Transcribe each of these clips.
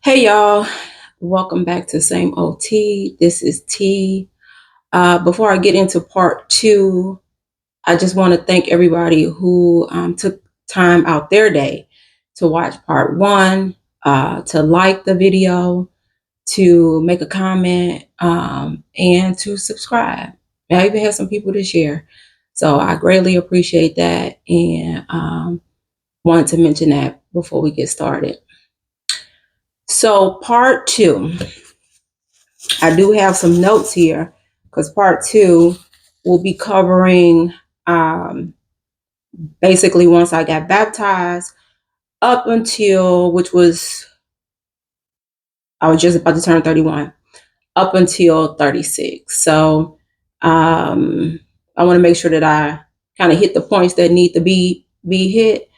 Hey y'all, welcome back to Same OT. This is T. Before I get into part two, I just want to thank everybody who took time out their day to watch part one, to like the video, to make a comment, and to subscribe. I even had some people to share. So I greatly appreciate that and wanted to mention that before we get started. So, part two. I do have some notes here because part two will be covering um, basically once I got baptized up until, which was, I was just about to turn 31, up until 36. So I want to make sure that I kind of hit the points that need to be hit.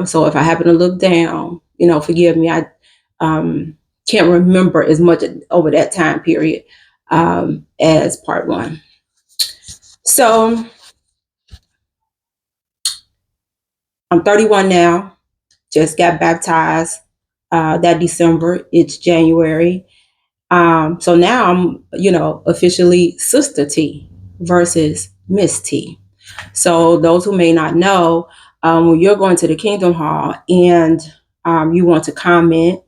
So if I happen to look down, forgive me. I can't remember as much over that time period as part one. So I'm 31 now, just got baptized that December. It's January. So now I'm, officially Sister T versus Miss T. So those who may not know, when you're going to the Kingdom Hall and you want to comment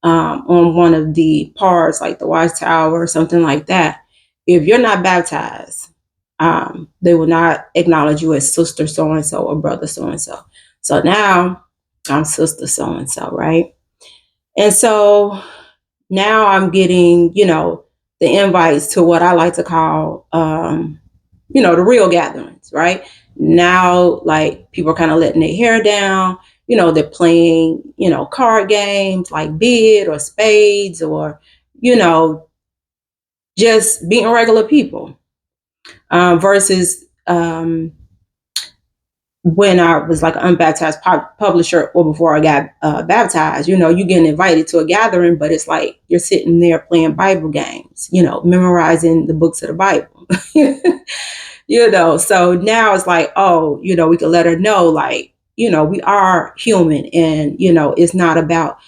on one of the parts, like the Watchtower or something like that, if you're not baptized, they will not acknowledge you as Sister so and so or Brother so and so. So now I'm Sister so and so, right? And so now I'm getting, the invites to what I like to call, the real gatherings, right? Now, like people are kind of letting their hair down, they're playing, card games like bid or spades or, you know, just being regular people versus when I was like an unbaptized publisher or before I got baptized, you getting invited to a gathering, but it's like you're sitting there playing Bible games, memorizing the books of the Bible, So now it's like, oh, we could let her know, like, we are human and, it's not about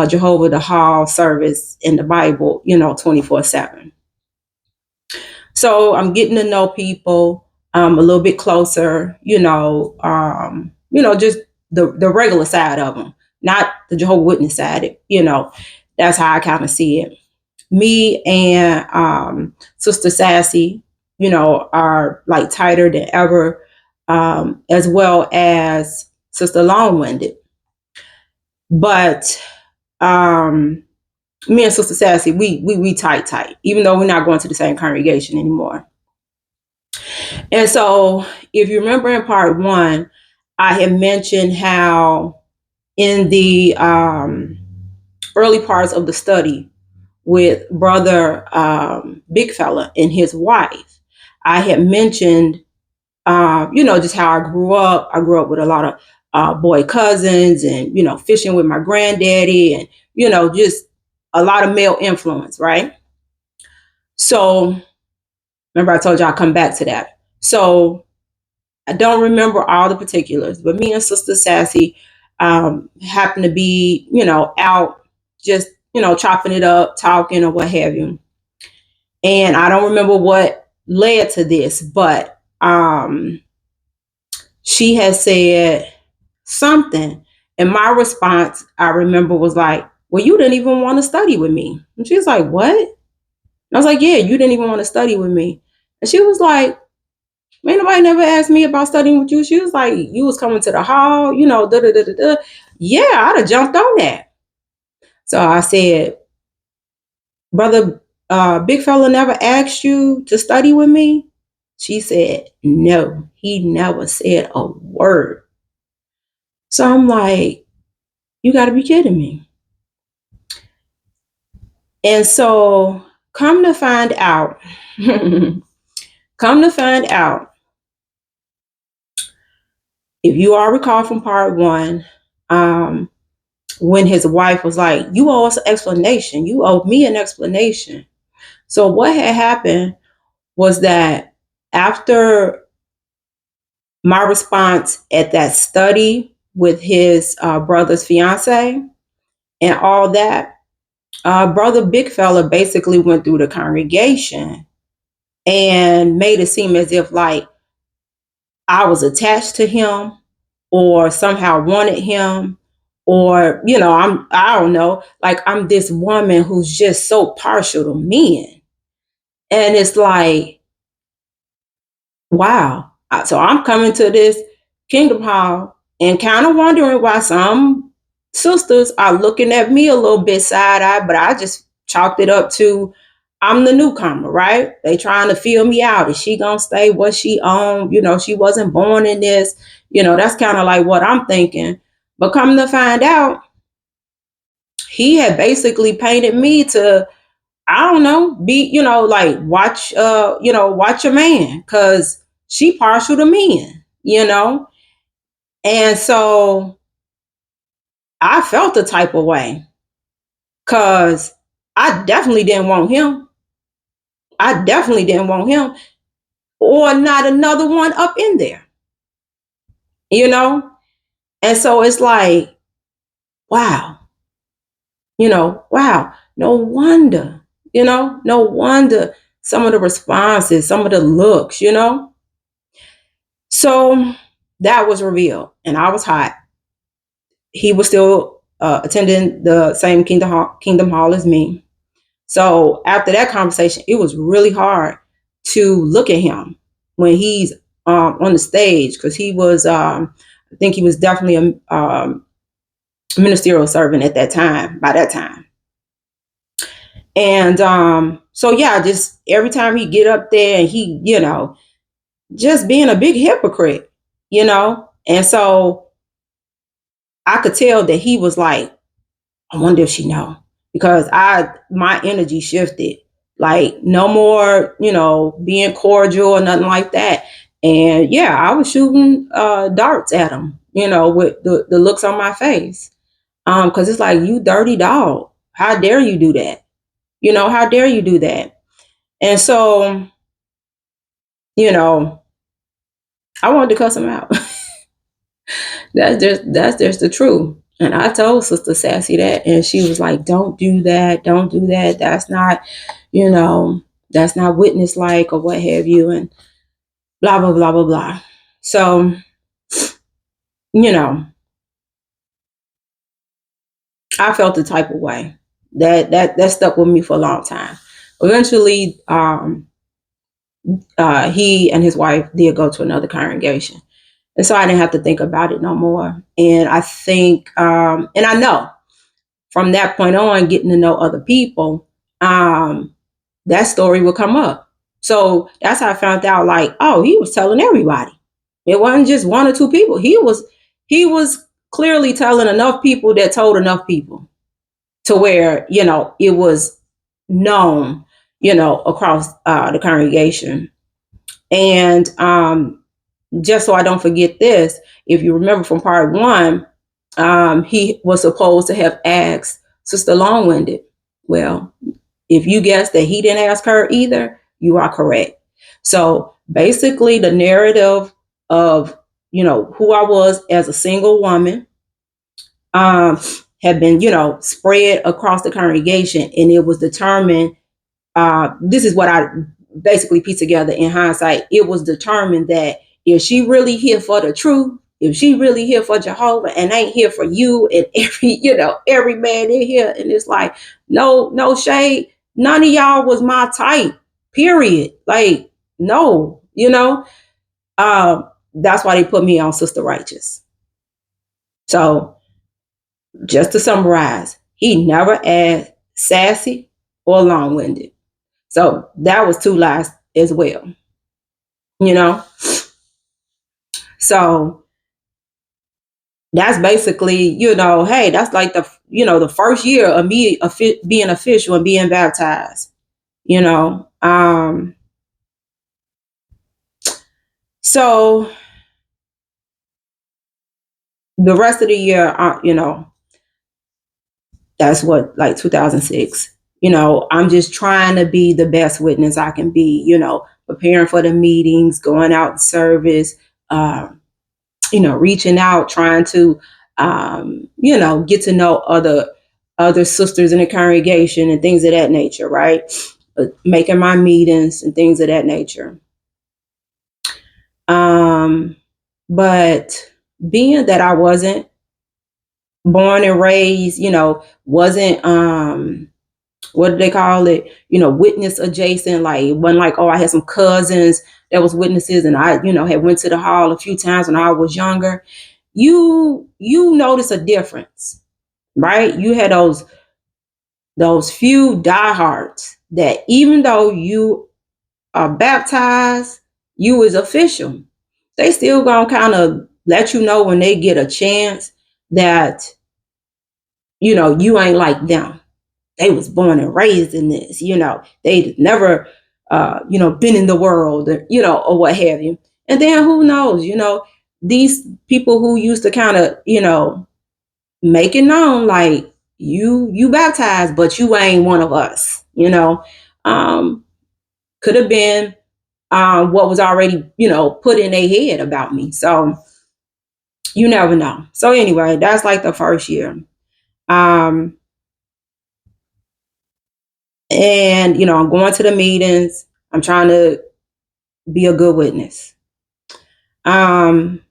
Jehovah the Hall service in the Bible, 24/7. So I'm getting to know people a little bit closer, just the regular side of them, not the Jehovah Witness side. That's how I kind of see it. Me and Sister Sassy, are like tighter than ever, as well as Sister Long Winded. But me and Sister Sassy, we tight, even though we're not going to the same congregation anymore. And so, if you remember in part one, I had mentioned how in the early parts of the study with Brother Big Fella and his wife, I had mentioned, just how I grew up. I grew up with a lot of boy cousins and, fishing with my granddaddy and, just a lot of male influence, right? So, remember I told you I'll come back to that. So, I don't remember all the particulars, but me and Sister Sassy happened to be, out just, chopping it up, talking or what have you. And I don't remember what led to this, but she had said something. And my response, I remember, was like, well, you didn't even want to study with me. And she was like, what? And I was like, yeah, you didn't even want to study with me. And she was like, man, nobody never asked me about studying with you. She was like, you was coming to the hall, da da da da da. Yeah, I'd have jumped on that. So I said, Brother Big Fella never asked you to study with me? She said, no, he never said a word. So I'm like, you got to be kidding me. And so come to find out, if you all recall from part one, when his wife was like, you owe us an explanation. You owe me an explanation. So what had happened was that after my response at that study with his brother's fiance, and all that. Brother Big Fella basically went through the congregation and made it seem as if like I was attached to him or somehow wanted him, or I don't know, like I'm this woman who's just so partial to men. And it's like, wow. So I'm coming to this Kingdom Hall and kind of wondering why some sisters are looking at me a little bit side eye, but I just chalked it up to I'm the newcomer, right? They trying to feel me out. Is she gonna stay what she owned? She wasn't born in this. That's kind of like what I'm thinking. But coming to find out, he had basically painted me to, I don't know, be, like watch your man, cause she partial to men. And so I felt the type of way, cause I definitely didn't want him. I definitely didn't want him, or not another one up in there, you know? And so it's like, wow, wow, no wonder, no wonder some of the responses, some of the looks. So that was revealed, and I was hot. He was still attending the same Kingdom Hall as me. So after that conversation, it was really hard to look at him when he's on the stage, because he was, I think he was definitely a ministerial servant at that time, by that time. And so, yeah, just every time he get up there and he, just being a big hypocrite. And so I could tell that he was like, I wonder if she know, because my energy shifted. Like no more, being cordial or nothing like that. And yeah, I was shooting darts at him, with the looks on my face. Because it's like, you dirty dog. How dare you do that? How dare you do that? And so, I wanted to cuss him out. That's just the truth. And I told Sister Sassy that, and she was like, "Don't do that. Don't do that. You know, that's not witness like, or what have you," and blah blah blah blah blah. So, you know, I felt the type of way that stuck with me for a long time. Eventually, he and his wife did go to another congregation. And so I didn't have to think about it no more. And I think, and I know from that point on, getting to know other people, that story would come up. So that's how I found out, like, oh, he was telling everybody. It wasn't just one or two people. He was clearly telling enough people that told enough people to where, it was known, across the congregation. And just so I don't forget this, if you remember from part one, he was supposed to have asked Sister Longwinded. Well, if you guess that he didn't ask her either, you are correct. So basically, the narrative of who I was as a single woman had been spread across the congregation, and it was determined. This is what I basically pieced together in hindsight. It was determined that if she really here for the truth, if she really here for Jehovah and ain't here for you and every man in here, and it's like, no shade, none of y'all was my type, period. Like, no, that's why they put me on Sister Righteous. So just to summarize, he never asked sassy or long-winded. So that was two lies as well, you know? So that's basically, hey, that's like the first year of me being official and being baptized, you know? So the rest of the year, that's what, like 2006, I'm just trying to be the best witness I can be, preparing for the meetings, going out in service, reaching out, trying to, get to know other other sisters in the congregation and things of that nature, right? Making my meetings and things of that nature. But being that I wasn't born and raised, wasn't what do they call it? Witness adjacent. Like it wasn't like, oh, I had some cousins that was witnesses and I, had went to the hall a few times when I was younger. You notice a difference, right? You had those few diehards that even though you are baptized, you is official. They still gonna kind of let you know when they get a chance that, you ain't like them. They was born and raised in this, they never, been in the world, or what have you. And then who knows, these people who used to kind of, make it known like you baptized, but you ain't one of us, could have been what was already, put in their head about me. So you never know. So anyway, that's like the first year. Um, and I'm going to the meetings. I'm trying to be a good witness. Um,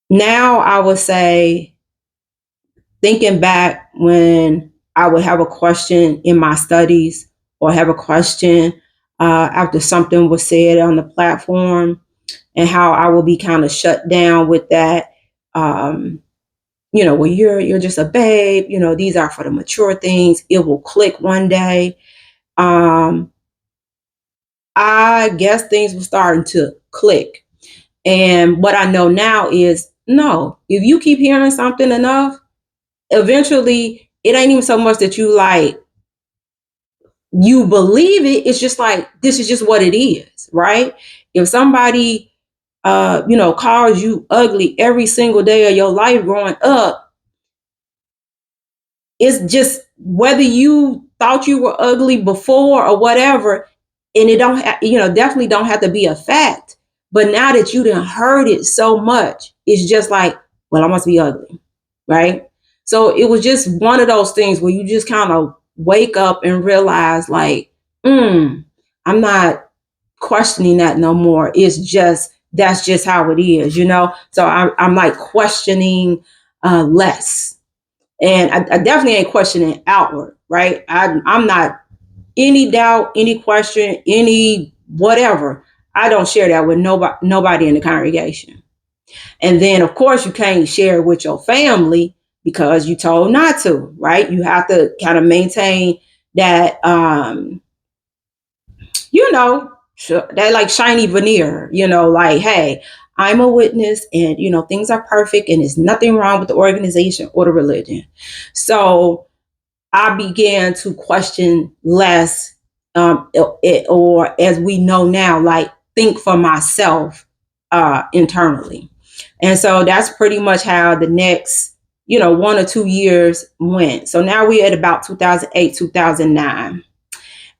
Now I would say, thinking back when I would have a question in my studies or have a question after something was said on the platform, and how I will be kind of shut down with that. Well, you're just a babe. These are for the mature things. It will click one day. I guess things were starting to click. And what I know now is no, if you keep hearing something enough, eventually it ain't even so much that you believe it. It's just like, this is just what it is, right? If somebody, calls you ugly every single day of your life growing up, it's just whether you thought you were ugly before or whatever, and it don't, definitely don't have to be a fact. But now that you done heard it so much, it's just like, well, I must be ugly, right? So it was just one of those things where you just kind of wake up and realize, like, I'm not questioning that no more. It's just that's just how it is, So I'm like questioning less. And I definitely ain't questioning outward, right? I'm not any doubt, any question, any whatever. I don't share that with nobody in the congregation. And then, of course, you can't share it with your family because you told not to, right? You have to kind of maintain that, that like shiny veneer, like, hey, I'm a witness and, things are perfect and there's nothing wrong with the organization or the religion. So I began to question less, or as we know now, like think for myself internally. And so that's pretty much how the next, 1 or 2 years went. So now we're at about 2008, 2009.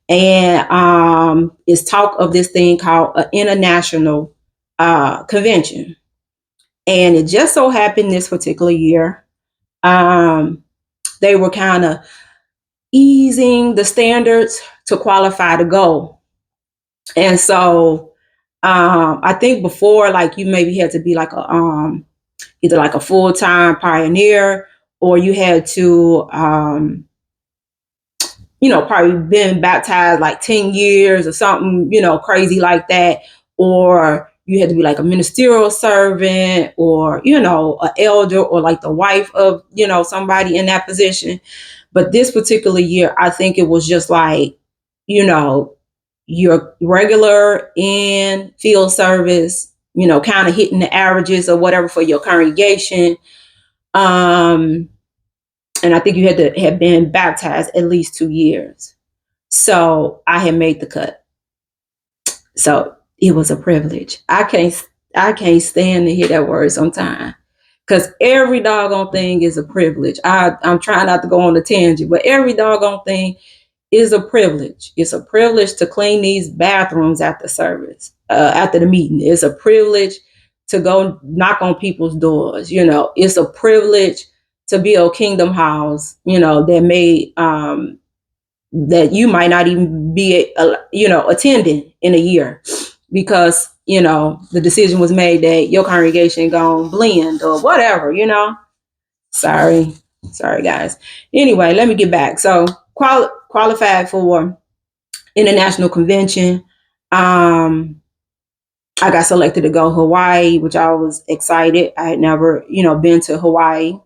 And it's talk of this thing called an international convention. And it just so happened this particular year, they were kind of easing the standards to qualify to go. And so I think before, like, you maybe had to be like a either like a full-time pioneer, or you had to probably been baptized like 10 years or something, crazy like that. Or you had to be like a ministerial servant, or, an elder, or like the wife of, somebody in that position. But this particular year, I think it was just like, your regular in field service, kind of hitting the averages or whatever for your congregation. And I think you had to have been baptized at least 2 years. So I had made the cut. So it was a privilege. I can't stand to hear that word sometimes, because every doggone thing is a privilege. I'm trying not to go on a tangent, but every doggone thing is a privilege. It's a privilege to clean these bathrooms after service, after the meeting. It's a privilege to go knock on people's doors. It's a privilege to build kingdom house, that may that you might not even be attending in a year, because the decision was made that your congregation gonna blend or whatever. Sorry guys. Anyway, let me get back. So qualified for international convention. I got selected to go Hawaii, which I was excited. I had never been to Hawaii.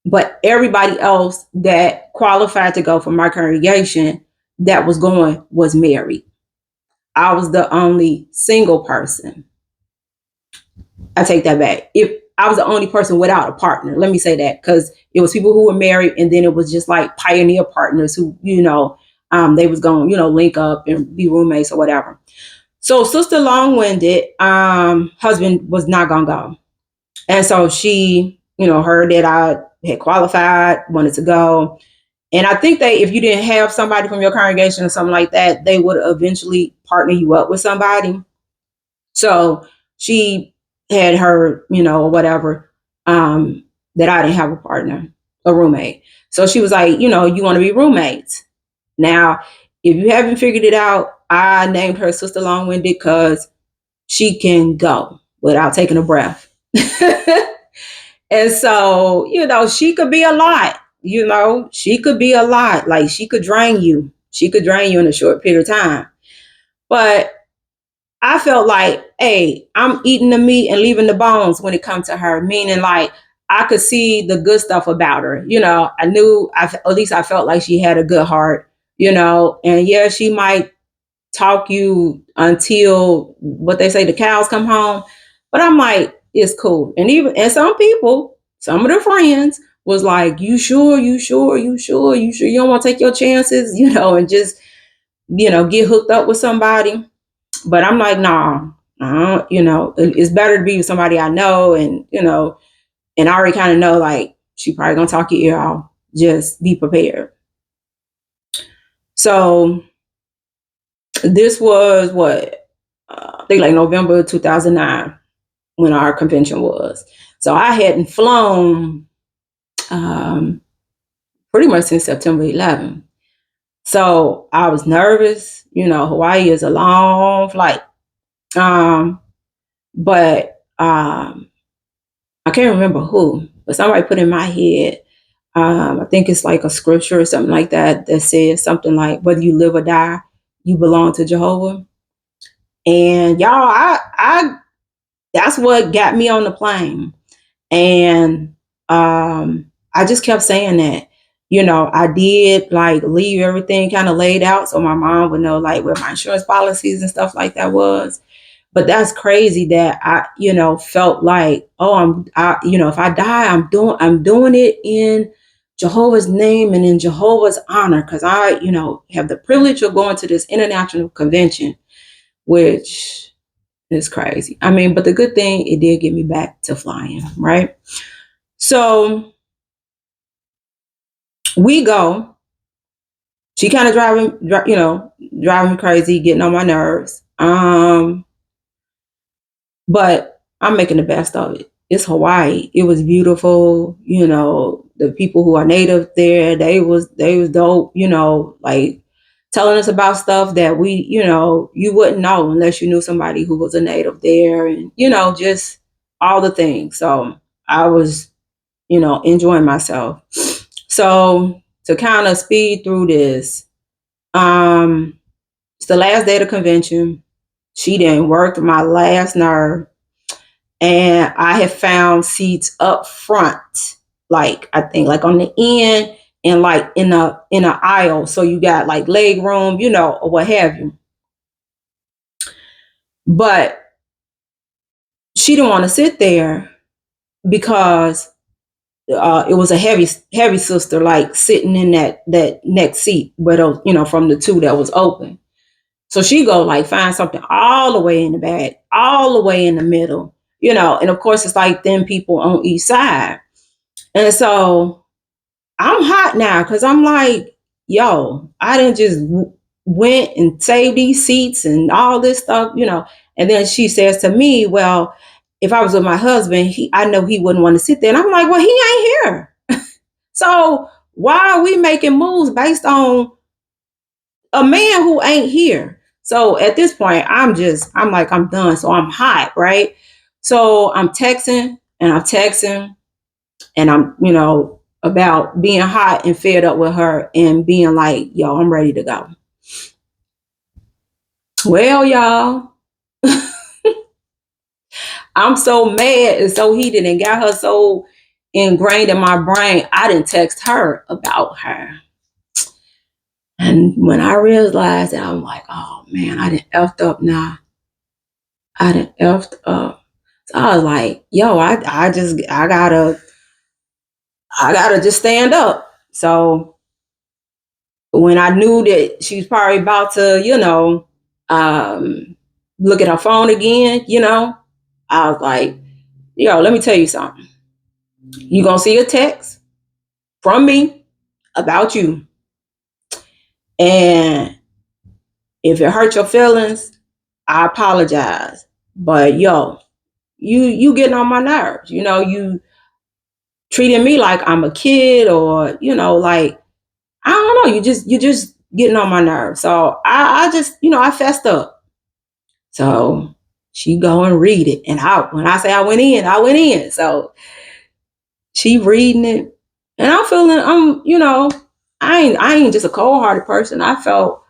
But everybody else that qualified to go from my congregation that was going was married. I was the only single person. I take that back. If I was the only person without a partner, let me say that, because it was people who were married, and then it was just like pioneer partners who, they was going, link up and be roommates or whatever. So Sister Long-Winded, husband was not gonna go. And so she, heard that I had qualified, wanted to go. And I think if you didn't have somebody from your congregation or something like that, they would eventually partner you up with somebody. So she had heard, or whatever, that I didn't have a partner, a roommate. So she was like, you want to be roommates. Now, if you haven't figured it out, I named her Sister Long-Winded because she can go without taking a breath. And so, she could be a lot. She could be a lot. Like, she could drain you. She could drain you in a short period of time. But I felt like, hey, I'm eating the meat and leaving the bones when it comes to her. Meaning, like, I could see the good stuff about her. I knew, at least I felt like she had a good heart, and yeah, she might talk you until, what they say, the cows come home. But I'm like, it's cool. And some people, some of their friends was like, you sure you don't want to take your chances, and just, get hooked up with somebody. But I'm like, nah, it's better to be with somebody I know, and, and I already kind of know, like, she probably gonna talk your ear off. Just be prepared. So this was I think like November 2009 when our convention was. So I hadn't flown pretty much since September 11th. So I was nervous. Hawaii is a long flight. But I can't remember who, but somebody put in my head, I think it's like a scripture or something like that says something like, whether you live or die, you belong to Jehovah. And y'all, I that's what got me on the plane. And I just kept saying that. I did like leave everything kind of laid out so my mom would know like where my insurance policies and stuff like that was. But that's crazy that I, felt like, oh, if I die, I'm doing it in Jehovah's name and in Jehovah's honor, because I, have the privilege of going to this international convention, which is crazy. I mean, but the good thing, it did get me back to flying, right? So we go. She kind of driving me crazy, getting on my nerves. But I'm making the best of it. It's Hawaii. It was beautiful. The people who are native there, they was dope, like telling us about stuff that we, you wouldn't know unless you knew somebody who was a native there, and, just all the things. So I was, enjoying myself. So to kind of speed through this, it's the last day of the convention. She didn't work my last nerve. And I have found seats up front, like I think like on the end and like in an aisle. So you got like leg room, or what have you. But she didn't want to sit there because it was a heavy sister, like sitting in that next seat, but from the two that was open. So she go like find something all the way in the back, all the way in the middle, and of course it's like them people on each side. And so I'm hot now because I'm like, yo, I didn't just went and saved these seats and all this stuff, And then she says to me, well, if I was with my husband, I know he wouldn't want to sit there. And I'm like, well, he ain't here. So why are we making moves based on a man who ain't here? So at this point, I'm like, I'm done. So I'm hot, right? So I'm texting and I'm texting and I'm, about being hot and fed up with her and being like, yo, I'm ready to go. Well, y'all, I'm so mad and so heated and got her so ingrained in my brain. I didn't text her about her. And when I realized that, I'm like, oh man, I done effed up now. I done effed up. So I was like, yo, I gotta just stand up. So when I knew that she was probably about to, look at her phone again, I was like, yo, let me tell you something. You gonna see a text from me about you. And if it hurt your feelings, I apologize. But yo, you getting on my nerves. You treating me like I'm a kid, or like I don't know. You just getting on my nerves. So I just I fessed up. So she go and read it, and when I say I went in, I went in. So she reading it, and I'm feeling I ain't just a cold hearted person. I felt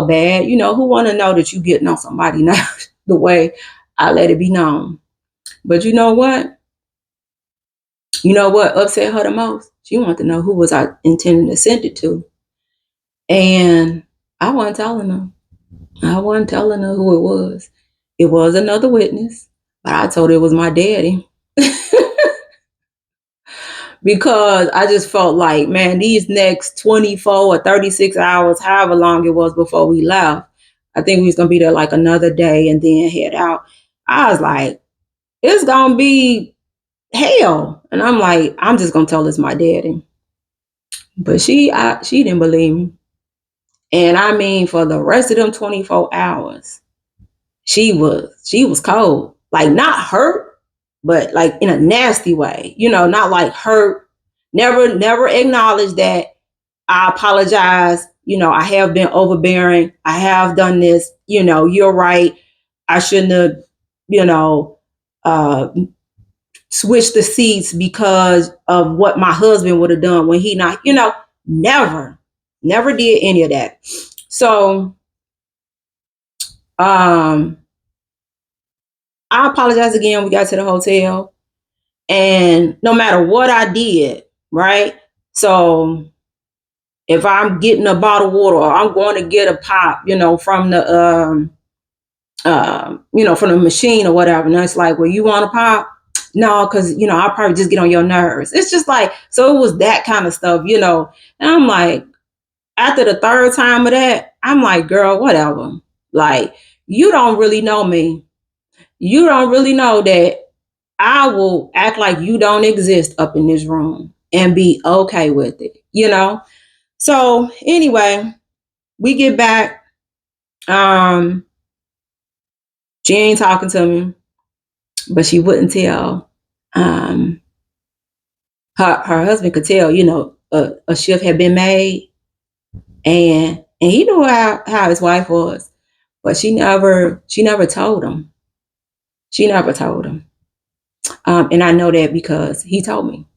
bad. Who want to know that you getting on somebody now the way I let it be known. But you know what? You know what upset her the most? She wanted to know who was I intending to send it to. And I wasn't telling her. I wasn't telling her who it was. It was another witness, but I told her it was my daddy. Because I just felt like, man, these next 24 or 36 hours, however long it was before we left, I think we was going to be there like another day and then head out. I was like, it's going to be hell. And I'm like, I'm just going to tell it's my daddy. But she didn't believe me. And I mean, for the rest of them 24 hours, she was cold. Like, not hurt, but like in a nasty way, not like hurt. Never acknowledged that I apologize. I have been overbearing. I have done this. You're right. I shouldn't have, uh, switched the seats because of what my husband would have done when he not, never did any of that. So, I apologize again. We got to the hotel, and no matter what I did, right? So if I'm getting a bottle of water or I'm going to get a pop, from the from the machine or whatever, and it's like, well, you want a pop? No, because I'll probably just get on your nerves. It's just like, so it was that kind of stuff, and I'm like, after the third time of that, I'm like, girl, whatever. Like, you don't really know me. You don't really know that I will act like you don't exist up in this room and be okay with it, So anyway, we get back. She ain't talking to me, but she wouldn't tell. Her husband could tell, a shift had been made, and he knew how his wife was, but she never told him. She never told him. And I know that because he told me.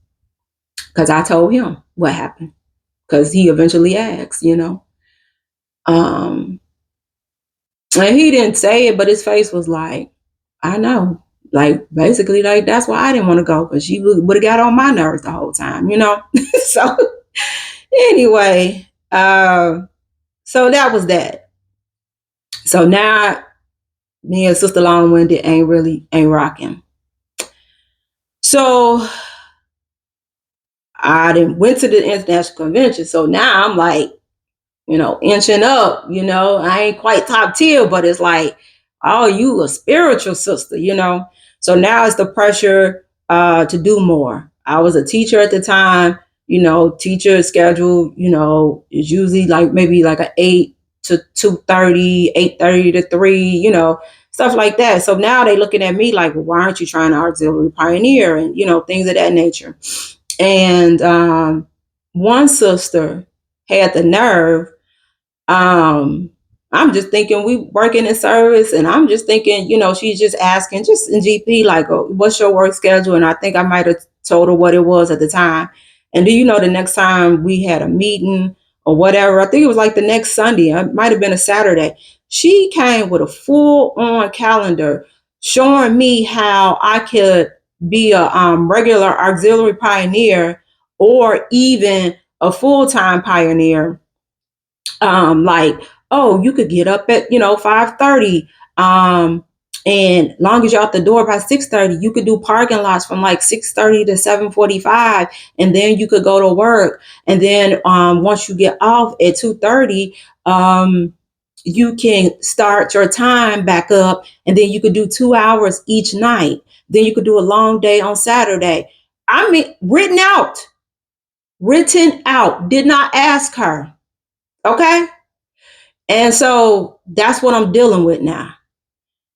Because I told him what happened. Because he eventually asked, And he didn't say it, but his face was like, I know. Like, basically, like, that's why I didn't want to go, because she would have got on my nerves the whole time, So, anyway, so that was that. So now, me and Sister Long-Winded ain't rocking. So, I went to the international convention. So now I'm like, inching up, I ain't quite top tier, but it's like, oh, you a spiritual sister, So now it's the pressure to do more. I was a teacher at the time, teacher schedule, is usually like maybe like an 8 to 2:30, 8:30 to 3, stuff like that. So now they looking at me like, well, why aren't you trying to auxiliary pioneer, and things of that nature. And one sister had the nerve. um I'm just thinking we working in service, and I'm just thinking, she's just asking, just in GP, like, oh, what's your work schedule? And I think I might have told her what it was at the time. And do you know, the next time we had a meeting or whatever, I think it was like the next Sunday, it might have been a Saturday, she came with a full on calendar showing me how I could be a regular auxiliary pioneer, or even a full-time pioneer. Like, oh, you could get up at 5:30, and long as you're out the door by 6:30, you could do parking lots from like 6:30 to 7:45, and then you could go to work. And then once you get off at 2:30, you can start your time back up, and then you could do 2 hours each night. Then you could do a long day on Saturday. I mean, written out, did not ask her. Okay. And so that's what I'm dealing with now.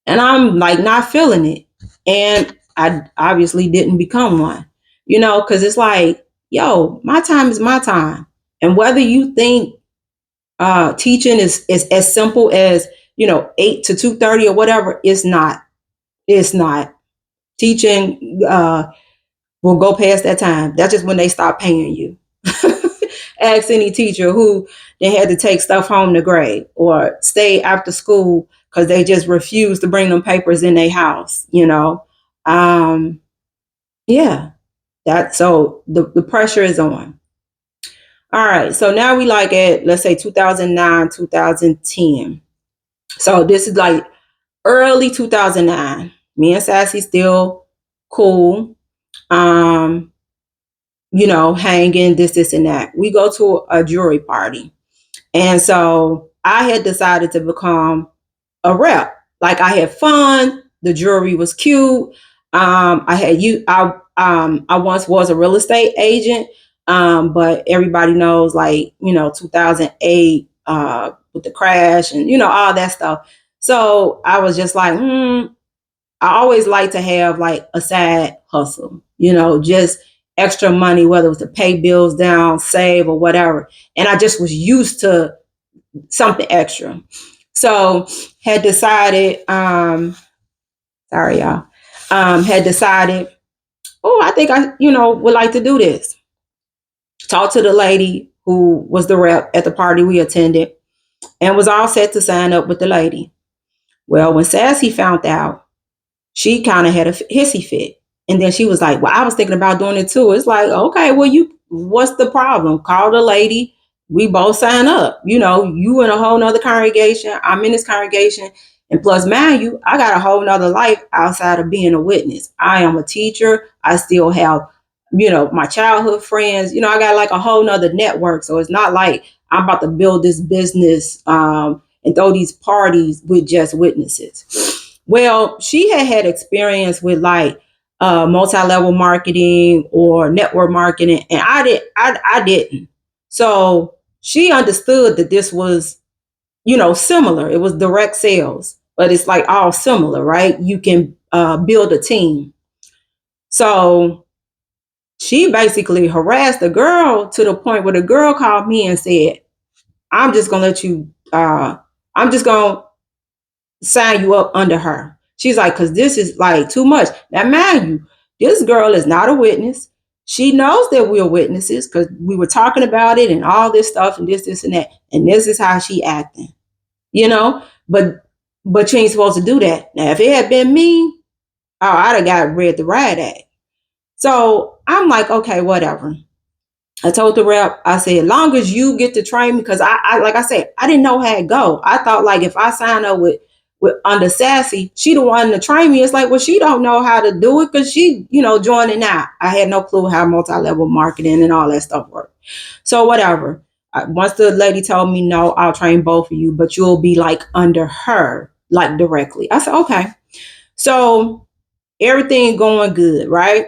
And I'm like not feeling it. And I obviously didn't become one, because it's like, yo, my time is my time. And whether you think teaching is as simple as, 8 to 2:30 or whatever, it's not. It's not. Teaching will go past that time. That's just when they stop paying you. Ask any teacher who they had to take stuff home to grade or stay after school because they just refused to bring them papers in their house. Yeah, so the pressure is on. All right, so now we like at, let's say, 2009, 2010. So this is like early 2009. Me and Sassy still cool. Hanging, this and that. We go to a jewelry party. And so I had decided to become a rep. Like, I had fun. The jewelry was cute. I once was a real estate agent. But everybody knows, like, 2008, with the crash and, all that stuff. So I was just like, I always like to have like a side hustle, just extra money, whether it was to pay bills down, save, or whatever. And I just was used to something extra. So had decided, sorry, y'all, had decided, oh, I think I, would like to do this. Talked to the lady who was the rep at the party we attended, and was all set to sign up with the lady. Well, when Sassy found out, she kind of had a hissy fit. And then she was like, well, I was thinking about doing it too. It's like, okay, well, what's the problem? Call the lady. We both sign up. You in a whole nother congregation. I'm in this congregation. And plus, mind you, I got a whole nother life outside of being a witness. I am a teacher. I still have, my childhood friends. I got like a whole nother network. So it's not like I'm about to build this business and throw these parties with just witnesses. Well, she had experience with like multi-level marketing or network marketing, and I didn't. So she understood that this was, similar. It was direct sales, but it's like all similar, right? You can build a team. So she basically harassed the girl to the point where the girl called me and said, I'm just gonna let you, I'm just gonna sign you up under her. She's like, because this is like too much. Now, mind you, this girl is not a witness. She knows that we're witnesses because we were talking about it and all this stuff and this and that. And this is how she acting, but you ain't supposed to do that. Now, if it had been me, oh, I'd have got read the riot act. So I'm like, okay, whatever. I told the rep, I said, long as you get to train me, because I like I said, I didn't know how it go. I thought like if I sign up with under Sassy, she the one to train me. It's like, well, she don't know how to do it because she, joining now. I had no clue how multi-level marketing and all that stuff worked. So whatever. Once the lady told me, no, I'll train both of you, but you'll be like under her, like directly. I said, okay. So everything going good, right?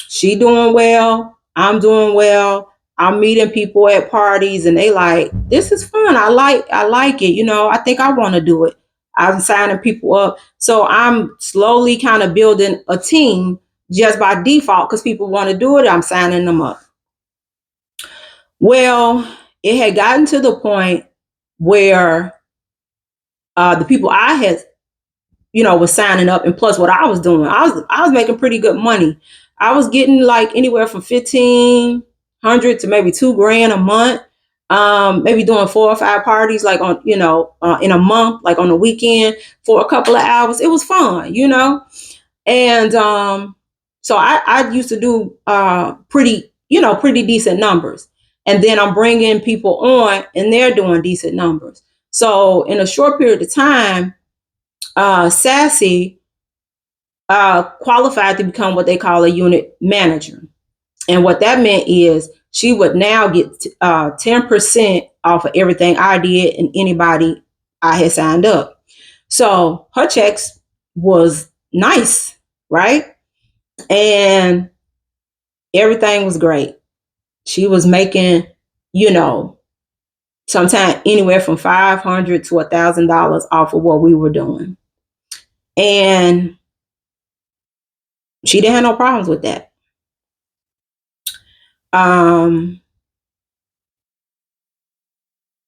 She doing well. I'm doing well. I'm meeting people at parties and they like, this is fun. I like it. I think I want to do it. I'm signing people up. So I'm slowly kind of building a team just by default because people want to do it. I'm signing them up. Well, it had gotten to the point where the people I had, was signing up, and plus what I was doing, I was making pretty good money. I was getting like anywhere from 1,500 to maybe $2,000 a month. Maybe doing 4 or 5 parties like on, in a month, like on the weekend for a couple of hours. It was fun. And so I used to do pretty decent numbers. And then I'm bringing people on and they're doing decent numbers. So in a short period of time, Sassy qualified to become what they call a unit manager. And what that meant is she would now get 10% off of everything I did and anybody I had signed up. So her checks was nice, right? And everything was great. She was making, sometimes anywhere from $500 to $1,000 off of what we were doing. And she didn't have no problems with that.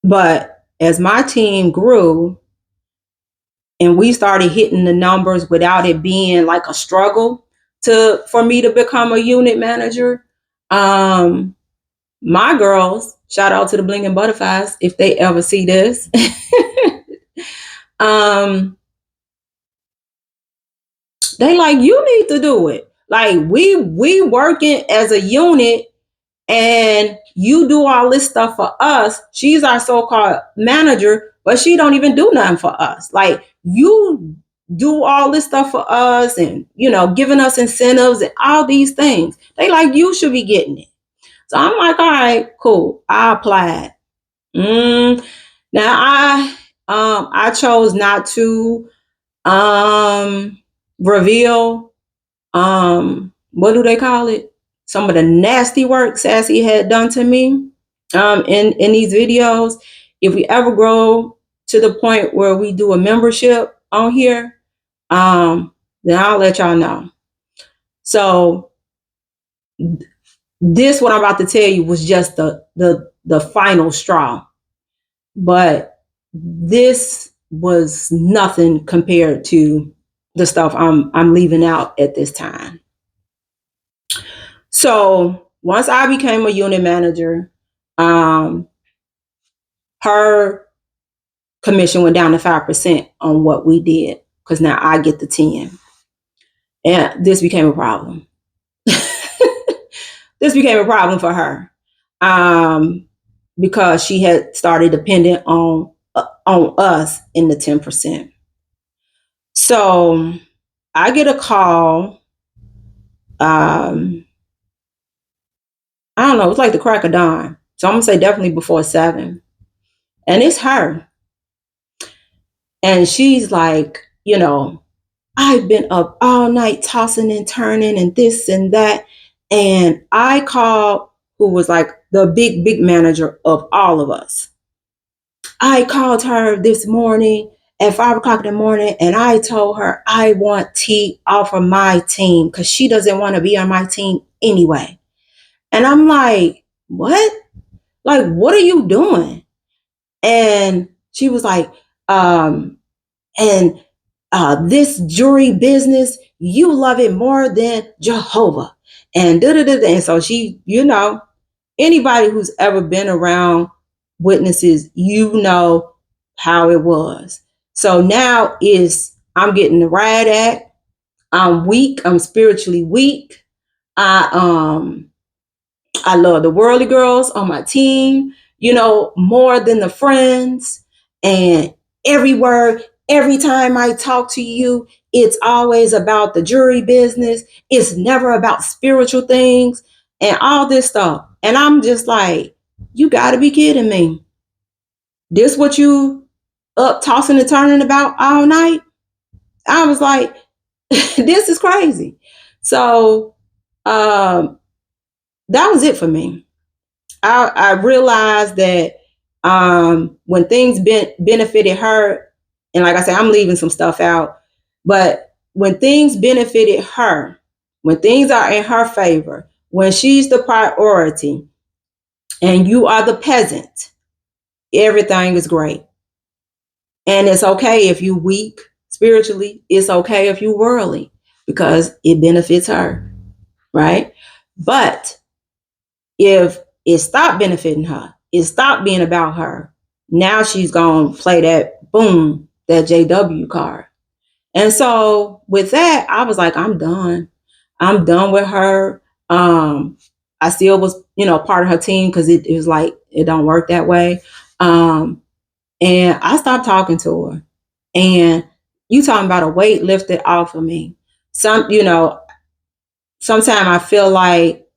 But as my team grew and we started hitting the numbers without it being like a struggle for me to become a unit manager, my girls, shout out to the Bling and Butterflies if they ever see this. They like, you need to do it. Like we working as a unit and you do all this stuff for us. She's our so-called manager, but she don't even do nothing for us. Like, you do all this stuff for us and, giving us incentives and all these things. They like, you should be getting it. So I'm like, all right, cool. I applied. Now I chose not to reveal what do they call it? Some of the nasty work Sassy had done to me in these videos. If we ever grow to the point where we do a membership on here, then I'll let y'all know. So this, what I'm about to tell you, was just the final straw. But this was nothing compared to the stuff I'm leaving out at this time. So once I became a unit manager, her commission went down to 5% on what we did, because now I get the 10. And this became a problem. This became a problem for her, because she had started depending on us in the 10%. So I get a call. I don't know, it's like the crack of dawn. So I'm gonna say definitely before 7. And it's her. And she's like, I've been up all night tossing and turning and this and that. And I called, who was like the big manager of all of us. I called her this morning at 5 o'clock in the morning, and I told her I want T off of my team because she doesn't want to be on my team anyway. And I'm like, what? Like, what are you doing? And she was like, this jury business, you love it more than Jehovah. And da-da-da-da. And so she, anybody who's ever been around witnesses, how it was. So now I'm getting the riot act. I'm weak. I'm spiritually weak. I love the worldly girls on my team, more than the friends. And every time I talk to you, it's always about the jury business. It's never about spiritual things and all this stuff. And I'm just like, you gotta be kidding me. This what you up tossing and turning about all night? I was like, this is crazy. So that was it for me. I realized that when things benefited her, And like I said, I'm leaving some stuff out. But when things benefited her, when things are in her favor, when she's the priority and you are the peasant, everything is great. And it's okay if you weak spiritually. It's okay if you worldly because it benefits her, right? But if it stopped benefiting her, it stopped being about her, now she's going to play that boom, that JW card. And so with that, I was like, I'm done. I'm done with her. I still was, part of her team because it was like, it don't work that way. And I stopped talking to her. And you talking about a weight lifted off of me. Sometimes I feel like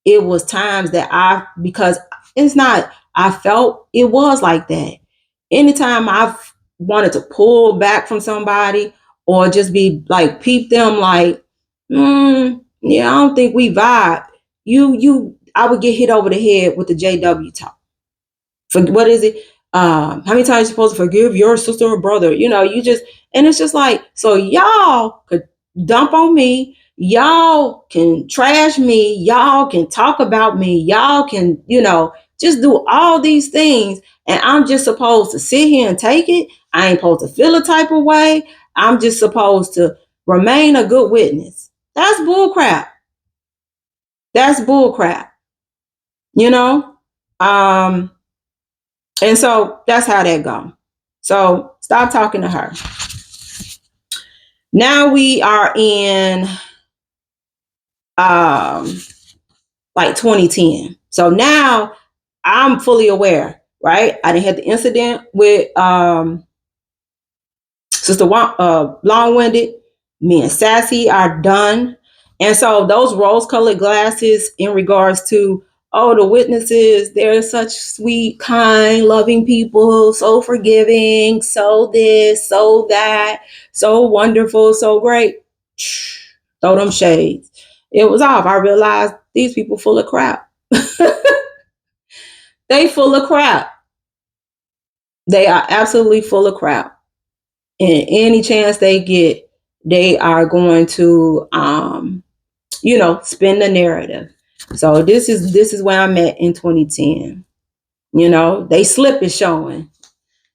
it was times that because it's not, I felt it was like that. Anytime I've wanted to pull back from somebody or just be like, peep them like, yeah, I don't think we vibe. I would get hit over the head with the JW talk. For what is it? How many times are you supposed to forgive your sister or brother? And it's just like, so y'all could dump on me. Y'all can trash me. Y'all can talk about me. Y'all can, just do all these things. And I'm just supposed to sit here and take it. I ain't supposed to feel a type of way. I'm just supposed to remain a good witness. That's bull crap. That's bull crap. And so that's how that go. So stop talking to her. Now we are in like 2010. So now I'm fully aware, right? I didn't have the incident with Sister Long-Winded. Me and Sassy are done. And so those rose-colored glasses in regards to, the witnesses, they're such sweet, kind, loving people, so forgiving, so this, so that, so wonderful, so great. Throw them shades. It was off. I realized these people full of crap. They full of crap. They are absolutely full of crap. And any chance they get, they are going to, spin the narrative. So this is where I'm at in 2010. They slip is showing.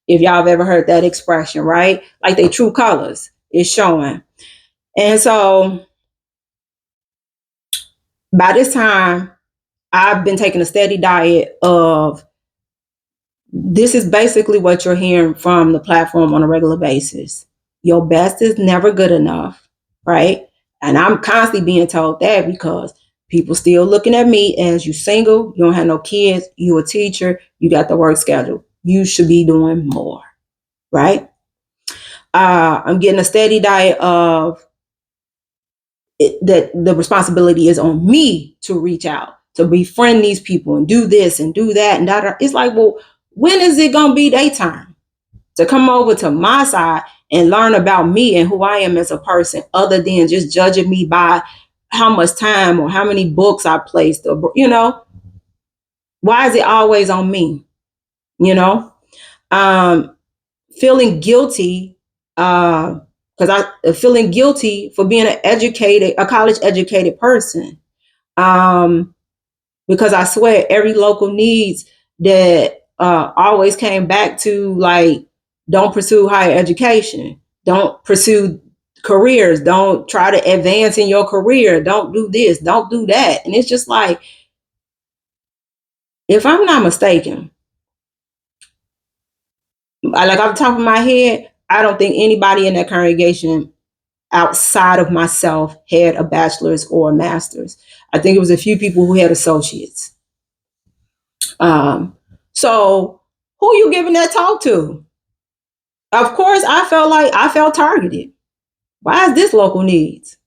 If y'all have ever heard that expression, right? Like they true colors is showing. And so by this time, I've been taking a steady diet of, this is basically what you're hearing from the platform on a regular basis. Your best is never good enough, right? And I'm constantly being told that because people still looking at me as, you single, you don't have no kids, you a teacher, you got the work schedule. You should be doing more, right? I'm getting a steady diet of that the responsibility is on me to reach out, to befriend these people and do this and do that and that. It's like, well, when is it going to be their time to come over to my side and learn about me and who I am as a person, other than just judging me by how much time or how many books I placed, or, why is it always on me? Feeling guilty, because feeling guilty for being a college educated person. Because I swear every local needs that always came back to, like, don't pursue higher education, don't pursue careers, don't try to advance in your career, don't do this, don't do that. And it's just like, if I'm not mistaken, like off the top of my head, I don't think anybody in that congregation outside of myself had a bachelor's or a master's. I think it was a few people who had associates. So who you giving that talk to? Of course, I felt targeted. Why is this local needs?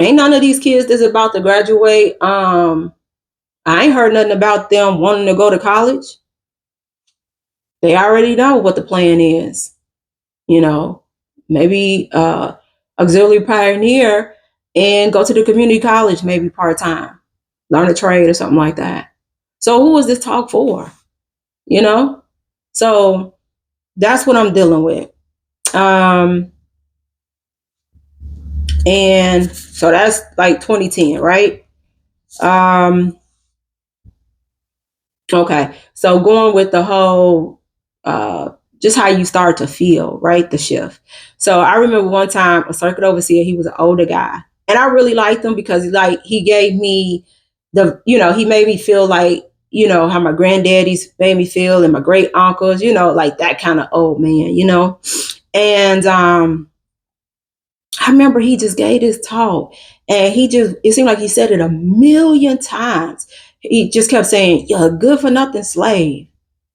Ain't none of these kids that's about to graduate. I ain't heard nothing about them wanting to go to college. They already know what the plan is. Maybe auxiliary pioneer and go to the community college, maybe part-time, learn a trade or something like that. So who is this talk for? So that's what I'm dealing with. Um, and so that's like 2010, right? Um, okay. So going with the whole, uh, just how you start to feel, right? The shift. So I remember one time a circuit overseer, he was an older guy, and I really liked him because like he gave me he made me feel like, how my granddaddies made me feel and my great uncles, like that kind of old man. And I remember he just gave this talk, and it seemed like he said it a million times. He just kept saying, "You're a good for nothing slave.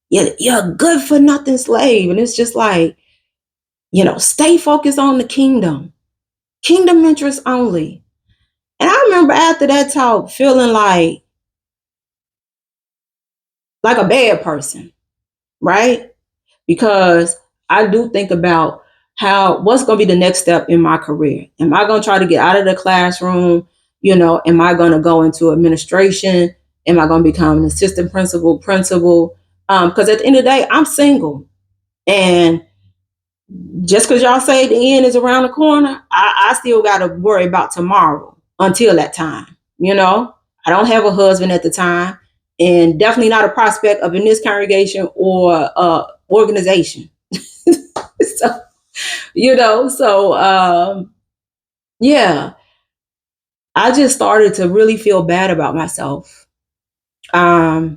You're a good for nothing slave." And it's just like, stay focused on the kingdom interest only. And I remember after that talk feeling like a bad person, right? Because I do think about what's going to be the next step in my career. Am I going to try to get out of the classroom? Am I going to go into administration? Am I going to become an assistant principal? Because at the end of the day, I'm single. And just because y'all say the end is around the corner, I still got to worry about tomorrow until that time. I don't have a husband at the time, and definitely not a prospect of in this congregation or organization. So, yeah, I just started to really feel bad about myself. I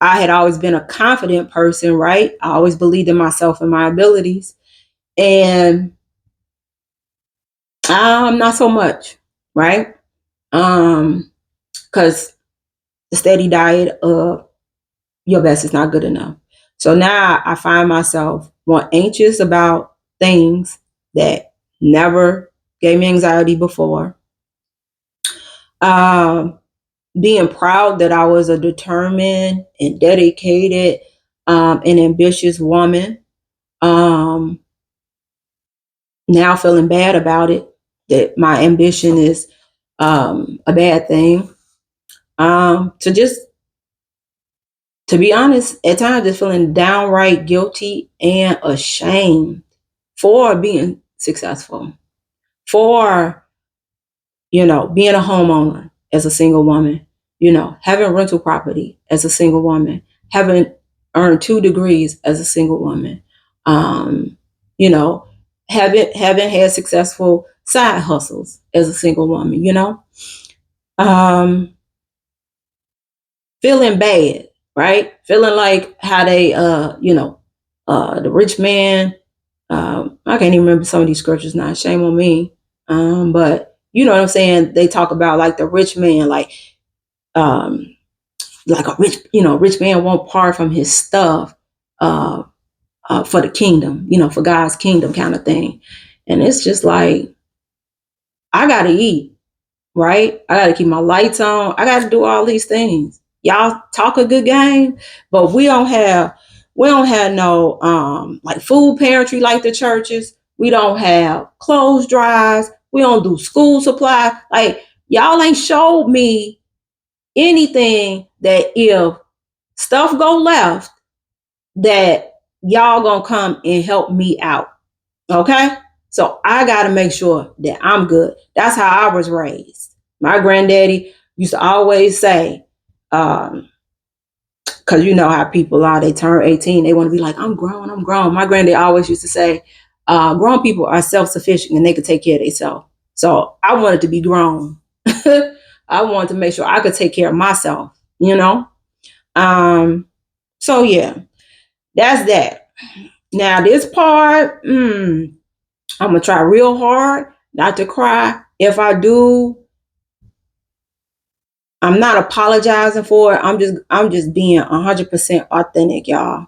had always been a confident person, right? I always believed in myself and my abilities. And not so much, right? Because the steady diet of your best is not good enough. So now I find myself more anxious about things that never gave me anxiety before. Being proud that I was a determined and dedicated and ambitious woman. Now feeling bad about it, that my ambition is a bad thing. To be honest, at times just feeling downright guilty and ashamed for being successful, for, being a homeowner as a single woman, having rental property as a single woman, having earned 2 degrees as a single woman, you know, having had successful side hustles as a single woman, um, feeling bad, right? Feeling like how they, the rich man. I can't even remember some of these scriptures now. Shame on me. But you know what I'm saying? They talk about like the rich man, um, like a rich man won't part from his stuff uh, for the kingdom, for God's kingdom kind of thing. And it's just like, I got to eat, right? I got to keep my lights on. I got to do all these things. Y'all talk a good game, but we don't have no like food pantry like the churches. We don't have clothes drives. We don't do school supply. Like y'all ain't showed me anything that if stuff go left, that y'all gonna come and help me out. Okay? So I gotta make sure that I'm good. That's how I was raised. My granddaddy used to always say, because you know how people are, they turn 18, they want to be like, I'm grown. My granddad always used to say, grown people are self-sufficient and they could take care of themselves. So I wanted to be grown. I wanted to make sure I could take care of myself. So yeah, that's that. Now this part, I'm gonna try real hard not to cry. If I do, I'm not apologizing for it. I'm just being 100% authentic, y'all.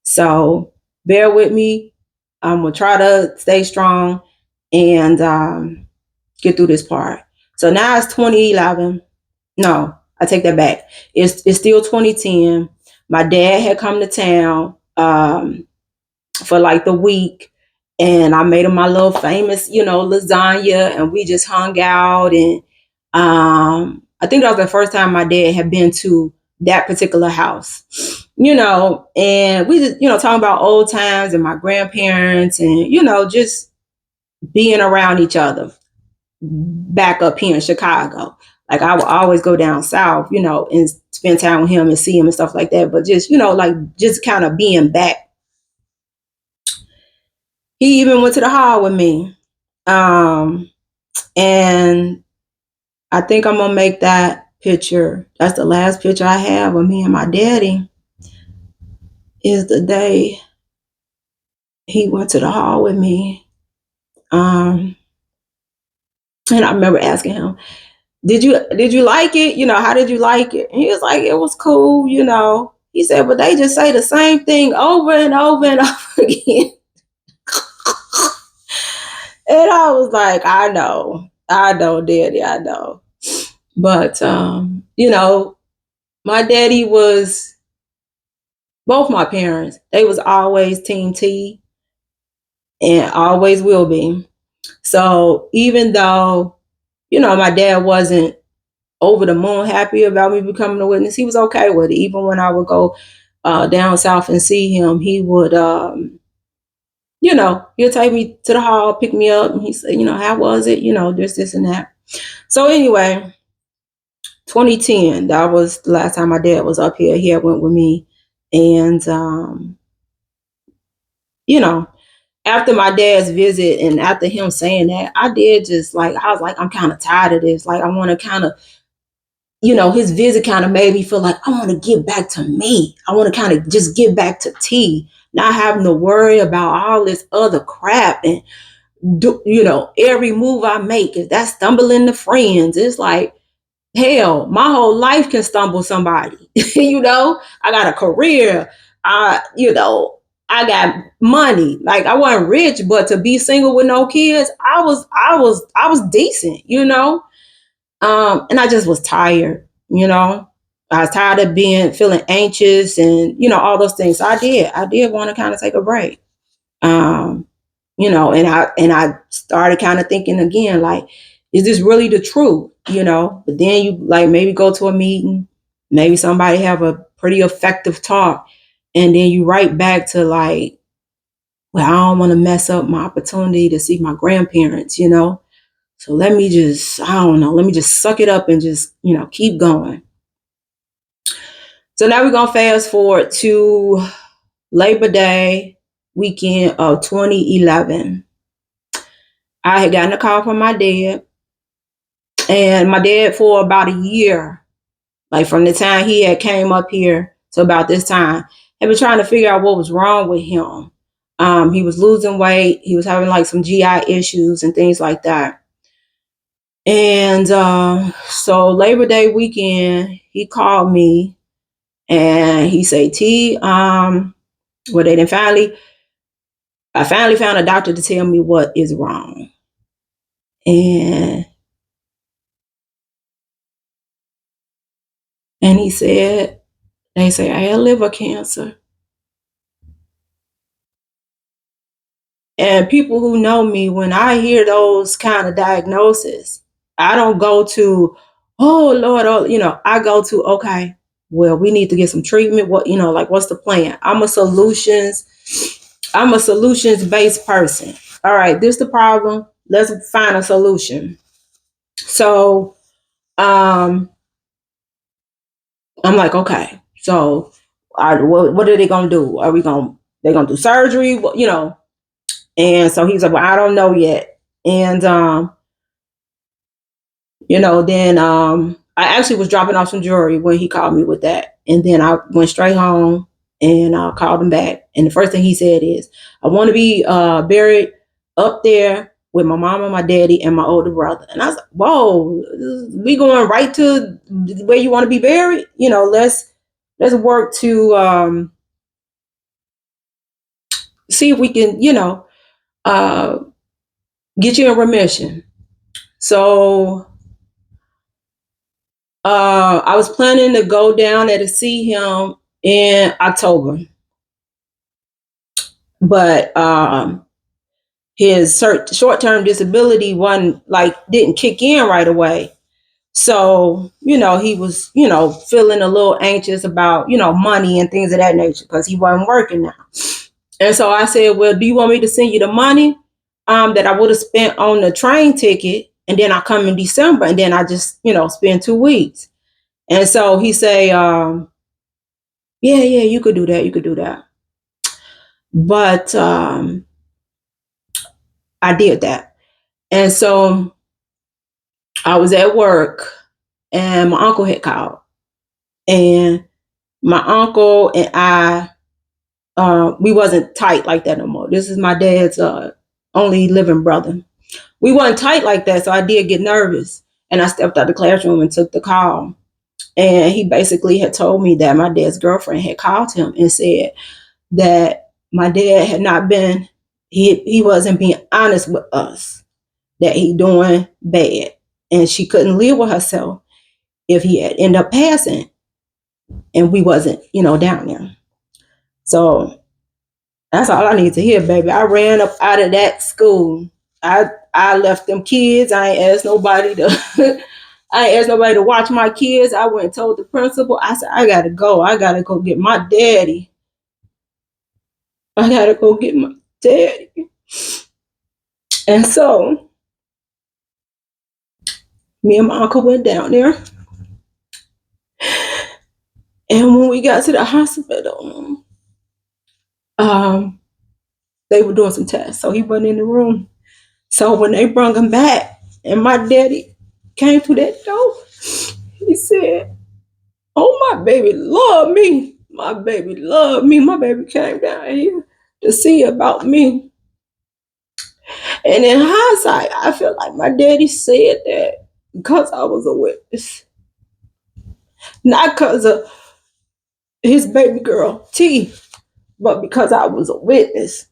So bear with me. I'm gonna try to stay strong and get through this part. So now it's 2011. No, I take that back. It's still 2010. My dad had come to town for like the week, and I made him my little famous, lasagna, and we just hung out. And I think that was the first time my dad had been to that particular house. and we just, talking about old times and my grandparents and, just being around each other back up here in Chicago. Like I would always go down south, and spend time with him and see him and stuff like that. But just, like just kind of being back. He even went to the hall with me. And I think I'm gonna make that picture. That's the last picture I have of me and my daddy. Is the day he went to the hall with me. And I remember asking him, did you like it? How did you like it? And he was like, it was cool, He said, but they just say the same thing over and over and over again. And I was like, I know, Daddy, I know. But my daddy was, both my parents, they was always Team T and always will be. So even though, my dad wasn't over the moon happy about me becoming a witness, he was okay with it. Even when I would go down south and see him, he would, he'll take me to the hall, pick me up, and he said, how was it? This and that. So anyway, 2010, that was the last time my dad was up here. He had went with me. And, after my dad's visit and after him saying that, I was like, I'm kind of tired of this. Like, I want to kind of, his visit kind of made me feel like I want to get back to me. I want to kind of just get back to T, not having to worry about all this other crap and every move I make, if that's stumbling to friends, it's like, hell, my whole life can stumble somebody. I got a career. I got money. Like I wasn't rich, but to be single with no kids, I was decent, and I just was tired, I was tired of feeling anxious and, all those things. So I did want to kind of take a break. And I started kind of thinking again, like, is this really the truth? But then you like maybe go to a meeting, maybe somebody have a pretty effective talk, and then you write back to like, well, I don't want to mess up my opportunity to see my grandparents, So let me just, I don't know, let me just suck it up and just, keep going. So now we're going to fast forward to Labor Day weekend of 2011. I had gotten a call from my dad, and my dad for about a year, like from the time he had came up here to about this time, had been trying to figure out what was wrong with him. He was losing weight. He was having like some GI issues and things like that. And so Labor Day weekend, he called me and he said, T, I finally found a doctor to tell me what is wrong. And he said, they say I had liver cancer. And people who know me, when I hear those kind of diagnoses, I don't go to, oh Lord, I go to, okay, well, we need to get some treatment. What, like what's the plan? I'm a solutions-based person. All right, this is the problem. Let's find a solution. So I'm like, okay, so what are they gonna do? They gonna do surgery? And so he's like, well, I don't know yet. And then I actually was dropping off some jewelry when he called me with that. And then I went straight home and called him back. And the first thing he said is, I want to be buried up there with my mama, my daddy, and my older brother. And I was like, whoa, we going right to where you want to be buried? Let's work to see if we can, get you in remission. So I was planning to go down there to see him in October, but his short-term disability didn't kick in right away. So, he was, feeling a little anxious about, money and things of that nature because he wasn't working now. And so I said, well, do you want me to send you the money that I would have spent on the train ticket? And then I come in December and then I just, spend 2 weeks. And so he say, yeah, you could do that. You could do that. But I did that. And so I was at work and my uncle had called. And my uncle and I, we wasn't tight like that no more. This is my dad's only living brother. We wasn't tight like that, so I did get nervous. And I stepped out the classroom and took the call. And he basically had told me that my dad's girlfriend had called him and said that my dad had not been, he wasn't being honest with us, that he doing bad. And she couldn't live with herself if he had ended up passing and we wasn't, down there. So that's all I need to hear, baby. I ran up out of that school. I left them kids. I ain't asked nobody to watch my kids. I went and told the principal. I said, I gotta go. I gotta go get my daddy. I gotta go get my daddy. And so me and my uncle went down there. And when we got to the hospital, they were doing some tests. So he wasn't in the room. So when they brought him back and my daddy came through that door, he said, oh, my baby loved me. My baby loved me. My baby came down here to see about me. And in hindsight, I feel like my daddy said that because I was a witness. Not because of his baby girl, T, but because I was a witness.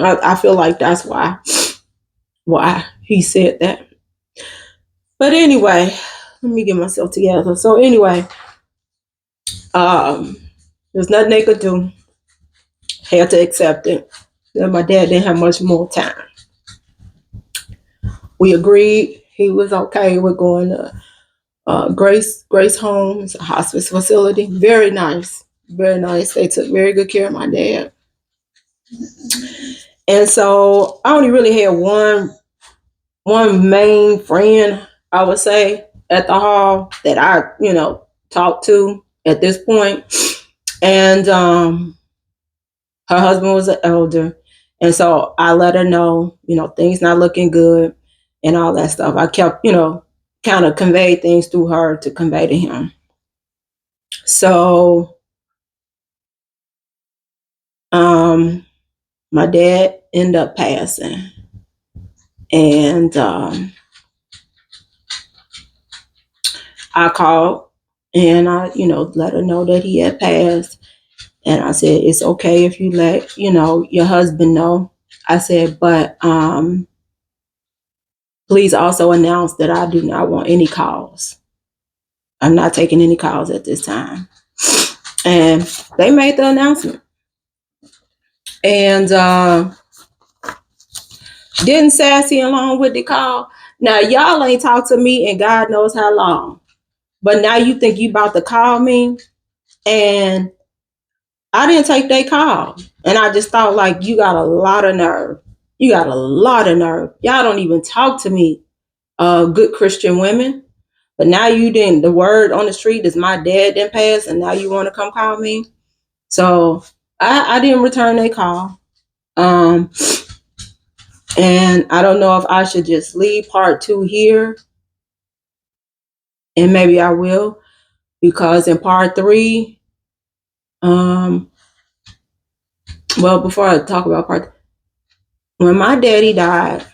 I feel like that's why he said that. But anyway, let me get myself together. So anyway, there's nothing they could do. Had to accept it. And my dad didn't have much more time. We agreed he was okay with going to Grace Home. It's a hospice facility. Very nice. Very nice. They took very good care of my dad. And so I only really had one main friend, I would say, at the hall that I, talked to at this point. And her husband was an elder. And so I let her know, things not looking good and all that stuff. I kept, kind of conveyed things through her to convey to him. So my dad ended up passing. And I called and I, let her know that he had passed. And I said, it's okay if you let, your husband know. I said, but please also announce that I do not want any calls. I'm not taking any calls at this time. And they made the announcement. And didn't Sassy along with the call. Now, y'all ain't talked to me in God knows how long. But now you think you about to call me. And I didn't take their call. And I just thought, like, you got a lot of nerve. You got a lot of nerve. Y'all don't even talk to me, good Christian women. But now you didn't, the word on the street is my dad didn't pass, and now you want to come call me. So I didn't return their call. And I don't know if I should just leave part 2 here. And maybe I will. Because in part 3, well, before I talk about part, when my daddy died,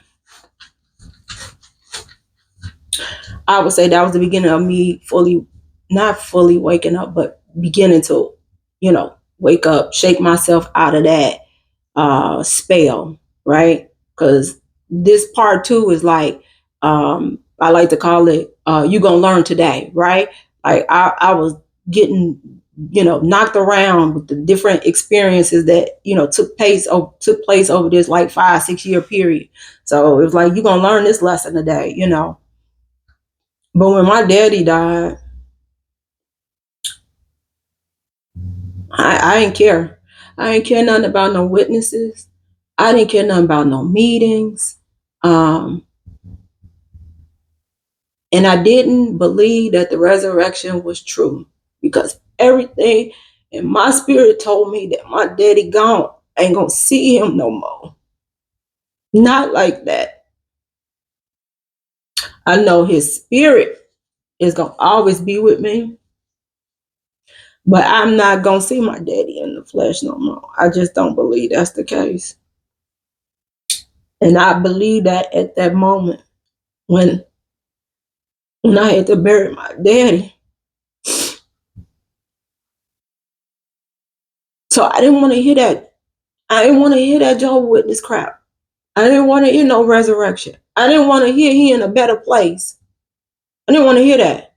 I would say that was the beginning of me not fully waking up, but beginning to, wake up, shake myself out of that spell, right? Because this part 2 is like, I like to call it, you gonna learn today, right? Like I was getting knocked around with the different experiences that, took place over this like 5-6 year period. So it was like, you're going to learn this lesson today. But when my daddy died, I didn't care. I didn't care nothing about no witnesses. I didn't care nothing about no meetings. Um, and I didn't believe that the resurrection was true, because everything in my spirit told me that my daddy gone. I ain't gonna see him no more. Not like that. I know his spirit is gonna always be with me, but I'm not gonna see my daddy in the flesh no more. I just don't believe that's the case. And I believe that at that moment when I had to bury my daddy. So I didn't want to hear that. I didn't want to hear that Jehovah's Witness crap. I didn't want to hear no resurrection. I didn't want to hear he in a better place. I didn't want to hear that.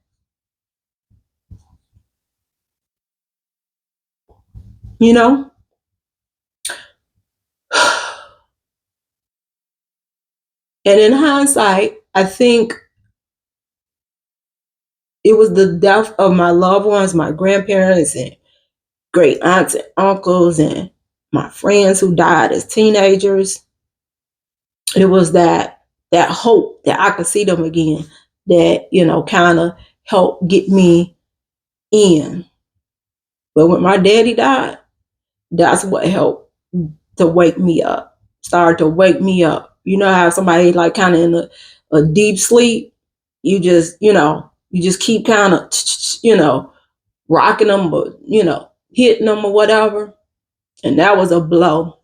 You know? And in hindsight, I think it was the death of my loved ones, my grandparents and great aunts and uncles and my friends who died as teenagers. It was that hope that I could see them again that, kind of helped get me in. But when my daddy died, that's what helped to wake me up. Started to wake me up. You know how somebody like kind of in a deep sleep, you just keep kind of, rocking them, or, hitting them or whatever. And that was a blow.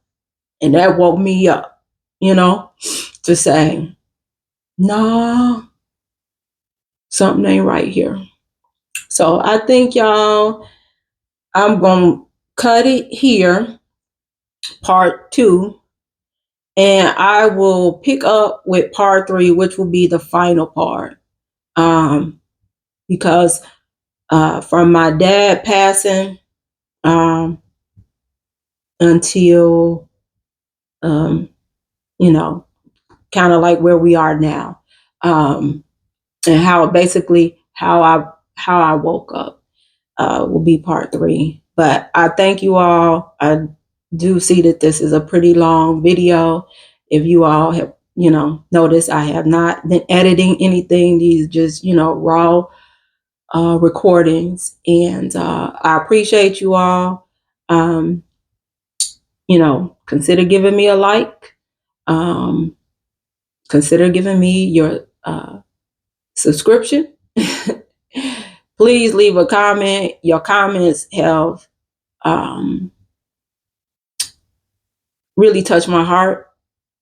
And that woke me up, to say, nah, something ain't right here. So I think, y'all, I'm going to cut it here, part 2. And I will pick up with part 3, which will be the final part. Because from my dad passing until, kind of like where we are now, and how I woke up, will be part 3. But I thank you all. I do see that this is a pretty long video. If you all have, noticed, I have not been editing anything. These just, raw recordings. And I appreciate you all. Consider giving me a like. Consider giving me your subscription. Please leave a comment. Your comments have really touched my heart.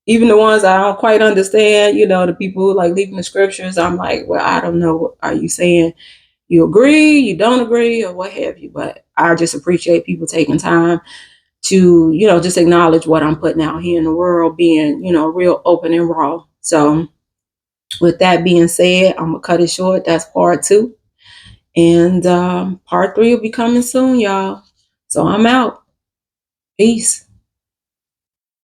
Even the ones I don't quite understand, the people who like leaving the scriptures, I'm like, well, I don't know. Are you saying you agree, you don't agree, or what have you? But I just appreciate people taking time to, just acknowledge what I'm putting out here in the world, being, real open and raw. So with that being said, I'm going to cut it short. That's part 2. And part 3 will be coming soon, y'all. So I'm out. Peace.